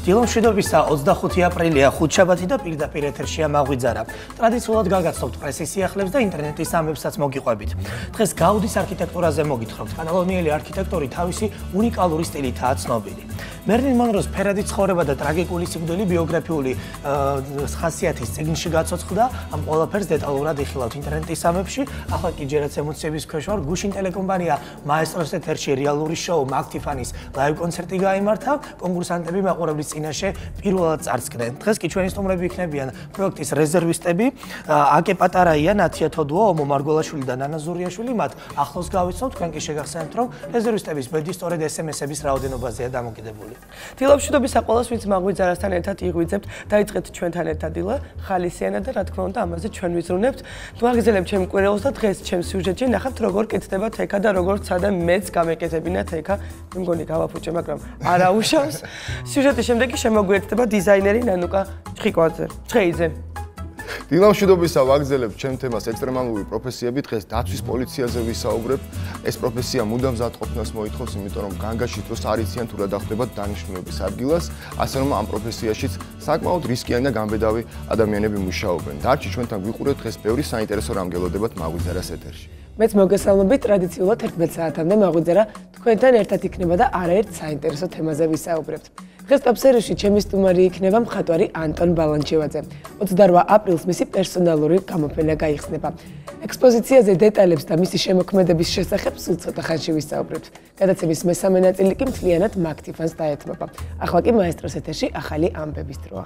დილომშვიდობისა 25 აპრილია ხუთშაბათი და პირდაპირ ეთერშია მაღვიძარა. ტრადიციულად გაგაცნობთ პრესის სიახლეებს და ინტერნეტის ამბებსაც მოგიყვებით. დღეს გაუდის არქიტექტურაზე მოგითხრობთ. კატალონიელი არქიტექტორი თავისი უნიკალური სტილითაა ცნობილი. მერლინ მონროს ფერადი ცხოვრება და ტრაგიკული სიკვდილი ბიოგრაფიული ხასიათის წიგნში გაცოცხლდა. ამ ყველაფერს დეტალურად იხილავთ ინტერნეტის ამბებში. ახლა კი ჯერაც ემოციების ქვეშ ვარ. გუშინ ტელეკომპანია მაესტროს ეთერში რეალური შოუ მაგთიფანის ლაივ კონცერტი გაიმართა. კონკურსანტები მაყურებლის წინაშე პირველად წარსდგნენ. დღეს კი ჩვენი სტუმრები იქნებიან პროექტის რეზერვისტები აკე პატარაია, ნათია თოდუა, ომო მარგველაშვილი და ნანა ზურიაშვილი. მათ ახლოს გავიცნობთ, თქვენ კი შეგახსენებთ, რომ რეზერვისტების ბედი სწორედ SMS-ების რაოდენობაზეა დამოკიდებული. დილომშვიდობისა ყველას, ვინც მაღვიძარასთან ერთად იღვიძებთ, დაიწყეთ ჩვენთან ერთად დილა, ხალისიანად და რა თქმა უნდა, ამაზე ჩვენ ვიზრუნებთ. მოაგზავნებთ ჩემ კვირაულს და დღეს ჩემ სიუჟეტში ნახავთ, როგორ კეთდება თექა და როგორ ცადა მეც გამეკეთებინა თექა. მე მგონი გავაფუჭე, მაგრამ არა უშავს. სიუჟეტის შემდეგი შემოგვიერთდება დიზაინერი ნანუკა ჭხეიძე. დილამშვიდობისა ვაგზელებთ ჩემ თემას ექსტრემალური პროფესიები. დღეს დაცვის პოლიციაზე ვისაუბრებთ. ეს პროფესია მუდამ მზადყოფნას მოითხოვს, იმიტომ რომ განგაში დროს არ იციან თუ რა დახდება დანიშნულების ადგილას, ასე რომ ამ პროფესიაშიც საკმაოდ რისკიანი და გამბედავი ადამიანები მუშაობენ. დარჩი ჩვენთან გვიყურეთ, დღეს ბევრი საინტერესო რამ გელოდებათ მაღვიძარას ეთერში. მეც მოგესალმებით, ტრადიციულად 11 საათამდე მაღვიძარა თქვენთან ერთად იქნება და არაერთ საინტერესო თემაზე ვისაუბრებთ. დღეს ტოპ-სერიაში ჩემი სტუმარი იქნება მხატვარი ანტონ ბალანჩევაძე. 28 აპრილს მისი პერსონალური გამოფენა გაიხსნება. ექსპოზიციაზე დეტალებს და მისი შემოქმედების შესახებ სულ ცოტა ხანში ვისაუბრებთ. გადაცემის მესამე ნაწილი კი მთლიანად მაგთიფანს დაეთმობა. ახლა კი მაესტროს ეთერში ახალი ამბების დროა.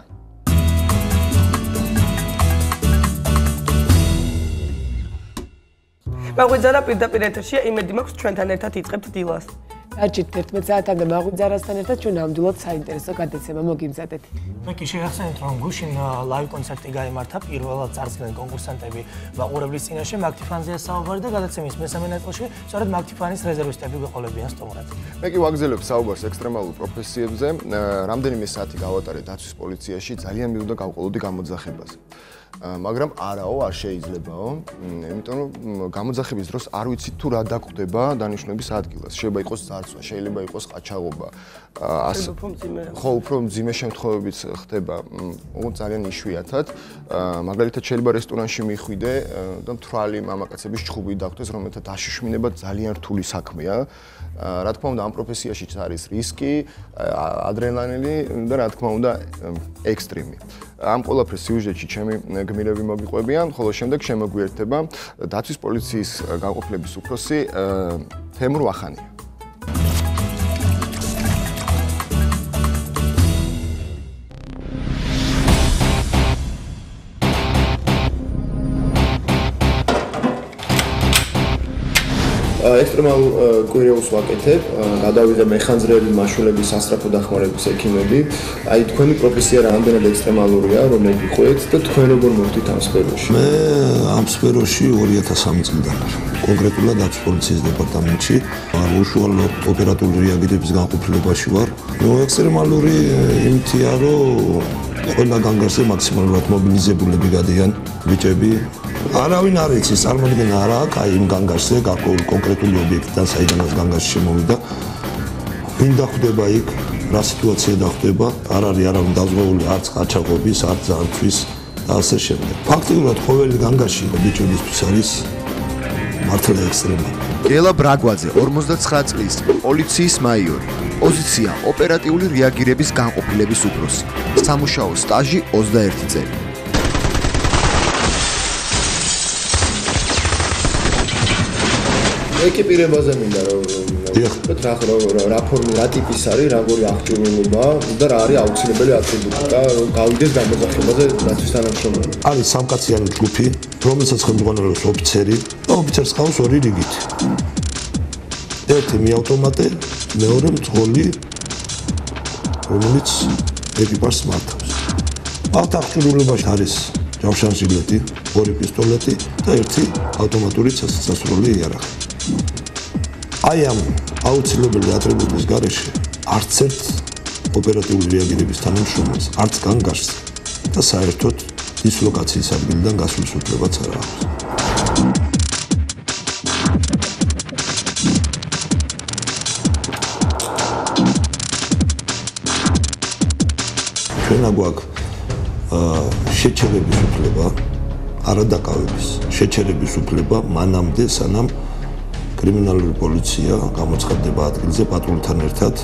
მაღვიძარა პირდაპირ ეთერშია, იმედი მაქვს ჩვენთან ერთად იწყებთ დილას. დარჩით 11 საათამდე მაღვიძარასთან ერთად ჩვენ ნამდვილად საინტერესო გადაცემა მოგიმზადეთ. მე კი შეგახსენებთ, რომ გუშინ ლაივ კონცერტი გაიმართა, პირველად წარსდგნენ კონკურსანტები მაყურებლის წინაშე, მაგთიფანზეა საუბარი და გადაცემის მესამე ნაწილში სწორედ მაგთიფანის რეზერვისტები გვეყოლებიან სტუმრად. მე კი ვაგზელებ საუბარს ექსტრემალურ პროფესიებზე. რამდენიმე საათი გავატარე დაცვის პოლიციაში, ძალიან მინდოდა გავყოლოდი გამოძახებაზე. მაგრამ არაო, არ შეიძლებაო, იმიტომ რომ გამოძახების დროს არ ვიცით თუ რა დაგხვდება დანიშნულების ადგილას. შეიძლება იყოს ძარცვა, შეიძლება იყოს ყაჩაღობა. ხო, უფრო მძიმე შემთხვევებიც ხდება, ძალიან იშვიათად. მაგალითად შეიძლება რესტორანში მიხვიდე და მთვრალი მამაკაცების ჩხუბი დაგხვდეს, რომელთა დაშიშმინება ძალიან რთული საქმეა. რა თქმა უნდა, ამ პროფესიაშიც არის რისკი, ადრენალინი და რა თქმა უნდა, ექსტრიმი. ამ ყველაფერს სიუჟეტში ჩემი გმირები მოგიყვებიან, ხოლო შემდეგ შემოგვიერთდება დაცვის პოლიციის განყოფილების უფროსი თემურ ვახანია. ექსტრემალურ კვირეულს ვაკეთებ, გადავიღე მეხანძრები, მაშულების, სასწრაფო დახმარების ექიმები. აი თქვენი პროფესია რამდენად ექსტრემალურია, რომ მოგიყვეთ და თქვენ როგორ მოვდით ამ სფეროში? მე ამ სფეროში 2003 წლიდან კონკრეტულად დაცვის პოლიციის დეპარტამენტში უშუალო ოპერატიული რეაგირების განყოფილებაში ვარ. ექსტრემალური იმითია, რომ ყველა განგარზე მაქსიმალურად მობილიზებულები გადიან ბიჭები. არავინ არ იცის, წარმოიდგინე არა აქვს აი იმ განგარზე კონკრეტული ობიექტიდან, საიდანაც განგარში შემოვიდა. ვინ დახვდება იქ, რა სიტუაცია დახვდება, არ არის არავინ დაზღვეული არც ყაჩაღობის, არც ძარცვის და ასე შემდეგ. ფაქტიურად ყოველი განგარში ბიჭებისთვის არის მართლა ექსტრემალი. ელა ბრაგვაძე, 59 წლის, პოლიციის მაიორი. პოზიცია ოპერატიული რეაგირების განყოფილების უფროსი. სამუშაო სტაჟი 21 წელი. ეკიპირებაზე მინდა რომ რა ფორმი, რა ტიპის არის, როგორი აღჭურვილობა და რა არის აუცილებელი ატრიბუტიკა, რომ გავიდეს გამოძახებაზე დაცვის თანამშრომელი. არის სამკაციანი ჯგუფი, რომელსაც ხელმძღვანელობს ოფიცერი და ოფიცერს ყავს ორი რიგით. ერთი მიავტომატე, მეორე მძღოლი, რომელიც ეკიპაჟს მართავს. მათ აღჭურვილობაში არის ჯავშანჟილეტი, ორი პისტოლეტი და ერთი ავტომატური სასროლი იარაღი. აი ამ აუცილებელი ატრიბუტის გარეშე არც ერთ ოპერატიული რეაგირების თანამშრომელს, არც განგარს და საერთოდ დისლოკაციის ადგილიდან გასვლის უფლებაც არ აქვს. ჩვენა გვაქვს შეჩერების უფლება, არა დაკავების. შეჩერების უფლება მანამდე, სანამ კრიმინალური პოლიცია გამოცხადდება ადგილზე პატრულთან ერთად.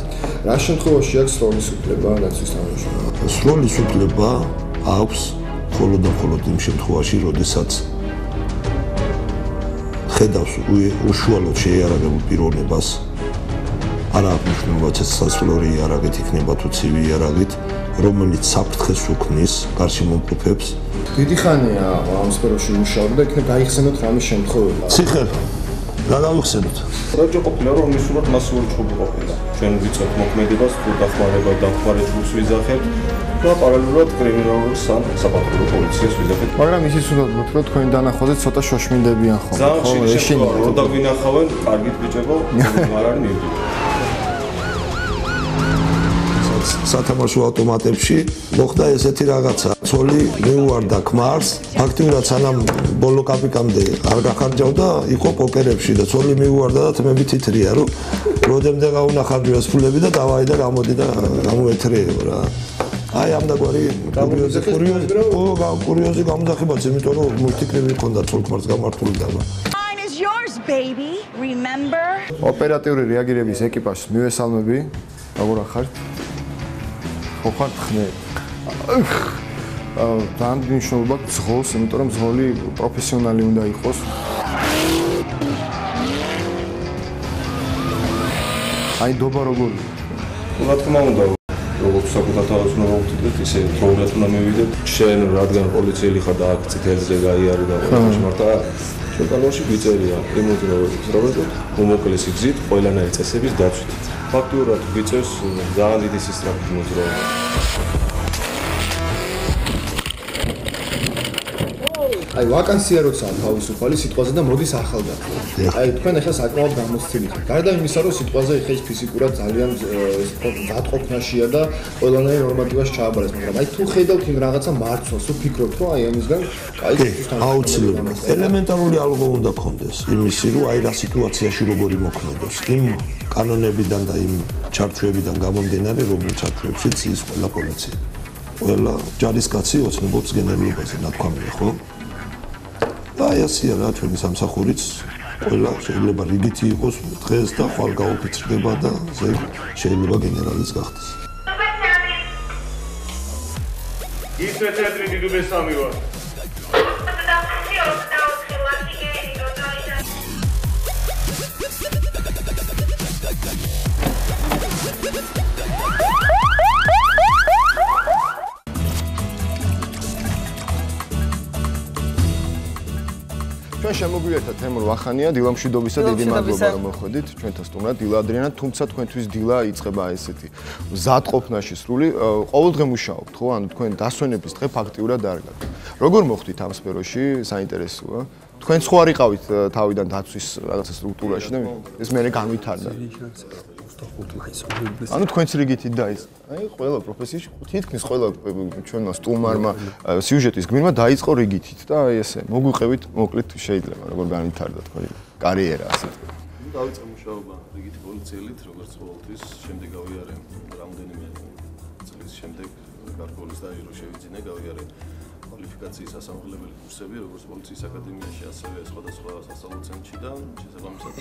რა შემთხვევაში აქვს სროლის უფლება დაცვის თანამშრომლებს? სროლის უფლება აქვს მხოლოდ და მხოლოდ იმ შემთხვევაში, როდესაც ხედავს უშუალოდ შეიარაღებულ პიროვნებას, არა აქვს მნიშვნელობა სასულორი იარაღით იქნება თუ ცივი იარაღით, რომელიც საფრთხეს უქმნის გარშემომყოფებს. დიდი ხანია ამ სფეროში მუშაობ და იქნებ გაიხსენოთ რამის შემთხვევა. ციხე გადავიხსენოთ. რაჯო ყოფილა რომ მისულად მასიური ჯგუფი ყოფილა. ჩვენ ვიცით მოქმედებას თუ დახმარება დახმარე ჯგუფს ვიზახებთ და პარალელურად კრიმინალური საპატრულო პოლიციას ვიზახებთ. მაგრამ ისიც უნდა ვთქვათ, რომ თქვენი დანახვაზე ცოტა შოშმინდებიან ხოლმე, ხო? ეშინია რომ დაგვინახავენ, კარგით ბიჭებო, არ არის მივდივარ. სათამაშო ავტომატებში მოხდა ესეთი რაღაცა. ცოლი მეუვარდა ქმარს, ფაქტიურად სანამ ბოლო კაპიკამდე არ გახარჯავდა, იყო პოკერებში და ცოლი მეუვარდა და თმები თითრია, რომ როდემდე გაუნახარჯვეს ფულები და დავაი და გამოდი და გამოეთრეო რა. აი ამდაგვარი კურიოზი გამოძახებაც, იმიტომ რომ მულტიკრები ქონდა ცოლ-ქმარს გამართული და baby, remember? ოპერატიული რეაგირების ეკიპაჟს მივესალმები. როგორ ახართ? ხო ხართ ხმე? ძალიან მნიშვნელობა ზღოლს, იმიტომ რომ ზღოლი პროფესიონალი უნდა იყოს. აი დობა როგორ? რა თქმა უნდა, როგორც საკუთარ თავს უნდა მოვუწოდეთ, ისე დროულად უნდა მივიდეთ. შენ რადგან პოლიციელი ხარ და აქ წითელზე გაიარე და ყველაფერს მარტა ჩვენ კანონში გვიწერია იმოძრავების რობოტ უმოკლესი გზით ყველანაირი წესების დაცვით. ფაქტურად გვიწევს ძალიან დიდი სისწრაფით მოძრაობა. აი ვაკანსია როცა თავისუფალი სიტყვაზე და მოდის ახალგაზრდა. აი თქვენ ახლა საკმაოდ გამოცდილი ხართ. გარდა იმისა, რომ სიტყვაზე ხეის ფიზიკურად ძალიან დატყოფნაშია და ყველანაირ ნორმატივას ჩააბარეს, მაგრამ აი თუ ხედავთ იმ რაღაცა მარცვალს, თუ ფიქრობთ, რომ აი ამისგან აი აუცილებლად ელემენტარული ალგო უნდა გქონდეს იმისი, რომ აი რა სიტუაციაში როგორი მოქმედოს. იმ კანონებიდან და იმ ჩარჩოებიდან გამომდინარე, რომელ ჩარჩოებშიც ის ყველა პოლიცია. ყველა ჯარისკაცი ოცნებობს გენერლობაზე, ნათქვამია, ხო? და აი ასია რა ჩვენი სამსახურიც ყველა შეიძლება რიგითი იყოს დღეს და ხვალ გაუფიცრდება და ზედ შეიძლება გენერალის გახდეს. ისეთები დიდუბესამი ვარ. ჩვენ შემოგვიერთა თემურ ვახანია, დილა მშვიდობისა, დიდი მადლობა რომ მოხვედით ჩვენთან სტუმრად, დილა ადრიანა, თუმცა თქვენთვის დილა იწყება ესეთი მზადყოფნაში სრული, ყოველდღე მუშაობთ, ხო? ანუ თქვენ დასვენების დღე ფაქტიურად არ გაქვთ. როგორ მოხვდით ამ სფეროში? საინტერესოა. თქვენ ხო არ იყავით თავიდან დაცვის რაღაცა სტრუქტურაში და ეს მე განვითარდა. ანუ თქვენც რიგითით და ის აი ყველა პროფესიაში თითქმის ყველა ჩვენმა სტუმარმა სიუჟეტის გმირმა დაიწყო რიგითით და აი ესე მოგვიყევით მოკლედ შეიძლება როგორ განვითარდა თქვენი კარიერა ასე ვთქვათ. დავიწყე მუშაობა რიგითი პოლიციელით, როგორც ყოველთვის, შემდეგ გავიარე რამდენიმე წლის შემდეგ გარკვეულის დაირო შევიძინე, გავიარე კვალიფიკაციის სასამართლებელი კურსები, როგორც პოლიციის აკადემიაში, ასევე სხვადასხვა სასწავლო ცენტრში და შესაბამისად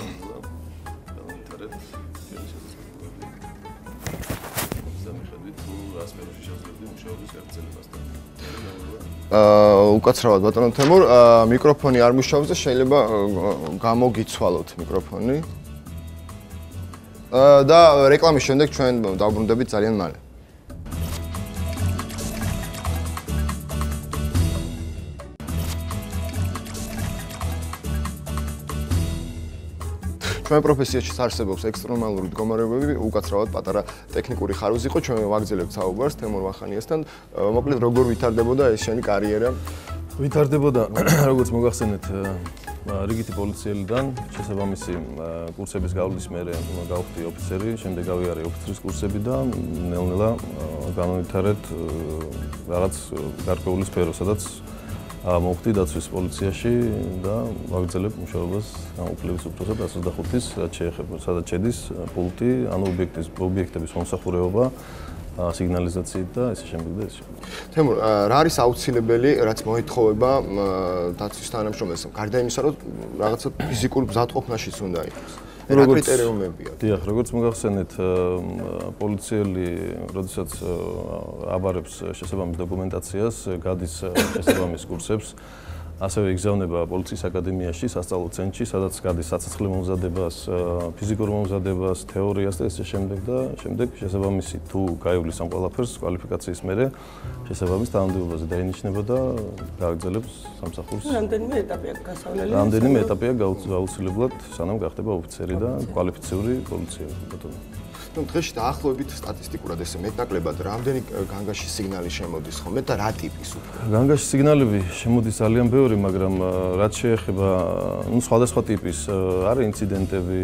განვითარეთ ჩვენი შესაძლებლობები. ზამთრობით თუ ასპეროში შეძლებდი მუშაობის გაგრძელებასთან. უკაცრავად ბატონო თემურ, მიკროფონი არ მუშაობს და შეიძლება გამოგიცვალოთ მიკროფონი. და რეკლამის შემდეგ ჩვენ დავბრუნდებით ძალიან მალე. ჩვენ პროფესიაში არსებობს ექსტრემალური მდგომარეობები, უკაცრავად პატარა ტექნიკური ხარვიზი იყო, ჩვენ ვაგრძელებთ საუბარს თემურ ვახანიასთან. მოკლედ როგორ ვითარდებოდა ეს შენი კარიერა? ვითარდებოდა, როგორც მოგახსენეთ, რიგითი პოლიციელიდან, შესაბამისი კურსების გავლის მერე გავხდი ოფიცერი, შემდეგ გავიარე ოფიცრის კურსები და ნელ-ნელა განვითარეთ რაღაც გარკვეული სფერო, სადაც მოვხდი დაცვის პოლიციაში და ვაგრძელებ მუშაობას განყოფილების უფროსად 125-ის, რაც შეეხება, სადაც შედის პუნქტი, ანუ ობიექტების მომსახურება სიგნალიზაციით და ესე შემდეგ და ესე შემდეგ. თემურ, რა არის აუცილებელი, რაც მოითხოვება დაცვის თანამშრომელს? გარდა იმისა, რომ რაღაცა ფიზიკურ მზადყოფნაშიც უნდა იყოს. რა კრიტერიუმებია? დიახ, როგორც მოგახსენეთ, პოლიციელი, როდესაც აბარებს შესაბამის დოკუმენტაციას, გადის შესაბამის კურსებს, ასევე იგზავნება პოლიციის აკადემიაში, სასწავლო ცენტრში, სადაც გადის საცოცხლე მომზადებას, ფიზიკურ მომზადებას, თეორიას და ესე შემდეგ და შემდეგ შესაბამისი თუ გაივლის ამ ყველაფერს კვალიფიკაციის მერე შესაბამის თანამდებობაზე დაინიშნება და გააგრძელებს სამსახურს. რამდენიმე ეტაპია გასავლელი. რამდენიმე ეტაპია გაუცილებლად, სანამ გახდება ოფიცერი და კვალიფიციური პოლიციელი, ბატონო. ნუ დღეში დაახლოებით სტატისტიკურად ესე მეტნაკლებად რამდენი განგაში სიგნალი შემოდის ხოლმე და რა ტიპის უფრო? განგაში სიგნალები შემოდის ძალიან ბევრი, მაგრამ რაც შეეხება სხვადასხვა ტიპის, არის ინციდენტები,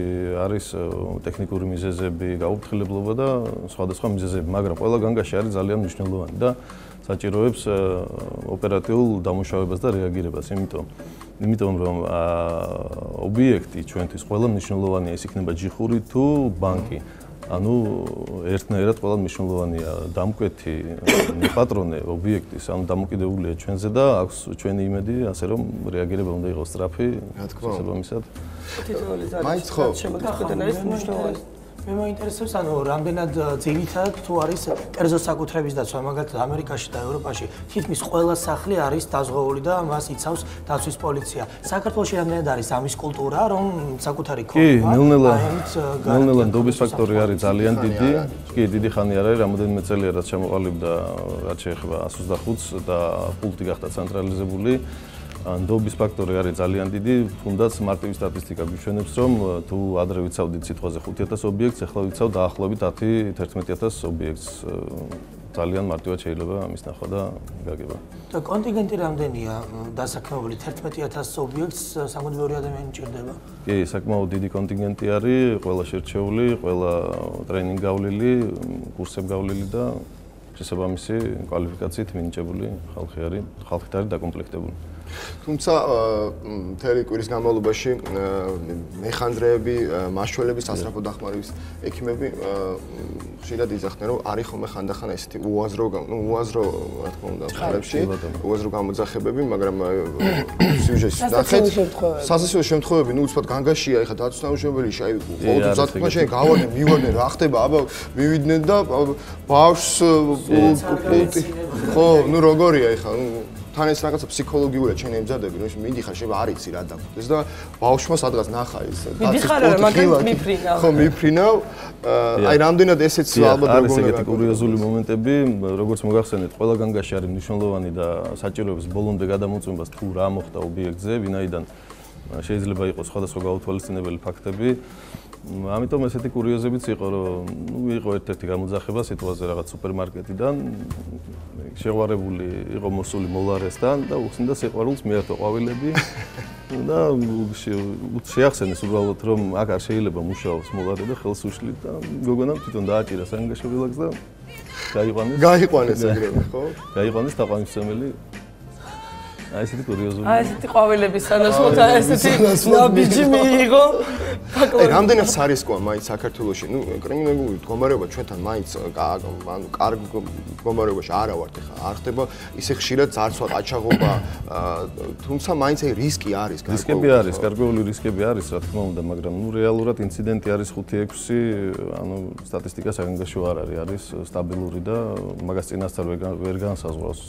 არის ტექნიკური მიზეზები, გაუფრთხილებლობა და სხვადასხვა მიზეზები, მაგრამ ყველა განგაში არის ძალიან მნიშვნელოვანი და საჭიროებს ოპერატიულ დამუშავებას და რეაგირებას, იმიტომ რომ ობიექტი ჩვენთვის ყველა მნიშვნელოვანია, ის იქნება ჯიხური თუ ბანკი. ანუ ერთნაირად ყველა მნიშვნელოვანია დამკვეთი პატრონე ობიექტის, ანუ დამოკიდებულია ჩვენზე და აქვს ჩვენი იმედი, ასე რომ რეაგირება უნდა იყოს სწრაფი, შესაბამისად. მაინც ხო შემოგახვედან არის მნიშვნელოვანი. მე მოინტერესებს, ანუ რამდენად ძირითადად თუ არის კერძო საკუთრების დაცვა, მაგალითად ამერიკაში და ევროპაში თითქმის ყველა სახლი არის დაზღვეული და მას იცავს დაცვის პოლიცია. საქართველოში რამდენად არის ამის კულტურა, რომ საკუთარი კი, ნელ-ნელა ნდობის ფაქტორი არის ძალიან დიდი. კი, დიდი ხანი არ არის, რამოდენიმე წელია რაც ჩამოყალიბდა, რაც შეეხება 125-ს და პულტი გახდა ცენტრალიზებული. ნდობის ფაქტორი არის ძალიან დიდი, თუნდაც მარტივი სტატისტიკა გვიჩვენებს, რომ თუ ადრე ვიცავდით სიტყვაზე 5000 ობიექტს, ახლა ვიცავ დაახლოებით 10-11000 ობიექტს. ძალიან მარტივად შეიძლება ამის ნახვა და გაგება. და კონტინგენტი რამდენია დასაქმებული 11000 ობიექტს სამუდმიური ადამიანი ჭირდება? კი, საკმაოდ დიდი კონტინგენტი არის, ყველა შერჩეული, ყველა ტრენინგ გავლილი, კურსებ გავლილი და შესაბამისი კვალიფიკაციით მინიჭებული ხალხი არის დაკომპლექტებული. თუმცა მთელი კვირის განმავლობაში მეხანძრეები, მაშველები, სასწრაფო დახმარების ექიმები ხშირად იძახდნენ, რომ არის ხოლმე ხანდახან ესეთი უაზრო, რა თქმა უნდა, ხალხებში, უაზრო გამოძახებები, მაგრამ სიუჟეტში ნახეთ, სასაცილო შემთხვევები, ნუ უცბად განგაშია, ეხლა დაცვის თანამშრომელი ყოველთვის მზადყოფაში გავარდნენ, მივარდნენ, რა ხდება, აბა მივიდნენ და ბავშვს პულტი, ხო, ნუ როგორია ეხლა, თან ეს რაღაცა ფსიქოლოგიურად ჩვენ ემზადები, რომ მიდიხარ შეიძლება არ იცი რა დაგხვდეს და ბავშვმა სადღაც ნახა ის მიდიხარ რა მაგალითად მიფრინავ. ხო, მიფრინავ. აი რამდენად ესეც ალბათ როგორ არის ეგეთი კურიოზული მომენტები, როგორც მოგახსენეთ, ყველა განგაში არის მნიშვნელოვანი და საჭიროებს ბოლომდე გადამოწმებას თუ რა მოხდა ობიექტზე, ვინაიდან შეიძლება იყოს სხვადასხვა გაუთვალისწინებელი ფაქტები. ამიტომ ესეთი კურიოზებიც იყო, რომ იყო ერთ-ერთი გამოძახება სიტუაციაზე რაღაც სუპერმარკეტიდან, შეყვარებული იყო მოსული მოლარესთან და უხსნიდა სიყვარულს მიართო ყვავილები და შეახსენეს უბრალოდ რომ აქ არ შეიძლება მუშაობს მოლარე და ხელს უშლით და გოგონამ თვითონ დააჭირა სანგაშო ვილაკს და გაიყვანეს ეგრევე, ხო? გაიყვანეს თაყვანისმცემელი. აი ესეთი კურიოზული. აი ესეთი ყვავილების სანაცვლოდ ესეთი ნაბიჯი მიიღო. აი რამდენად სარისკოა მაინც საქართველოში, ნუ კრიმინალური მდგომარეობა ჩვენთან მაინც ანუ კარგ მდგომარეობაში არა ვართ ეხლა, არ ხდება ისე ხშირად ძარცვა, ყაჩაღობა, თუმცა მაინც აი რისკი არის, რისკები არის, გარკვეული რისკები არის, რა თქმა უნდა, მაგრამ ნუ რეალურად ინციდენტი არის 5-6, ანუ სტატისტიკა საგანგაშო არ არის სტაბილური და მაგას წინასწარ ვერ განსაზღვრავს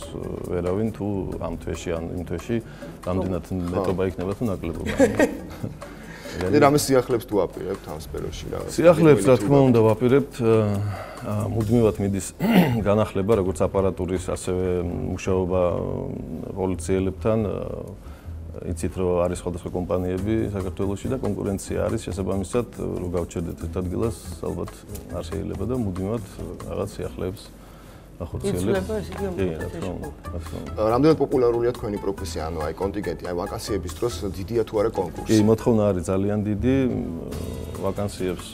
ვერავინ თუ ამ თვეში ან იმ თვეში რამდენად მეტობა იქნება თუ ნაკლებობა. რამე სიახლეებს თუ ვაპირებთ ამ სფეროში რა? სიახლეებს რა თქმა უნდა ვაპირებთ, მუდმივად მიდის განახლება როგორც აპარატურის, ასევე მუშაობა პოლიციელებთან. იცით რომ არის სხვადასხვა კომპანიები საქართველოში და კონკურენცია არის შესაბამისად, რომ გავჩერდეთ ერთ ადგილას, ალბათ არ შეიძლება და მუდმივად რაღაც სიახლეებს ახორციელებს. რამდენად პოპულარულია თქვენი პროფესია, ანუ აი კონტინგენტი, აი ვაკანსიების დროს დიდია თუ არა კონკურსი? კი, მოთხოვნა არის ძალიან დიდი ვაკანსიებს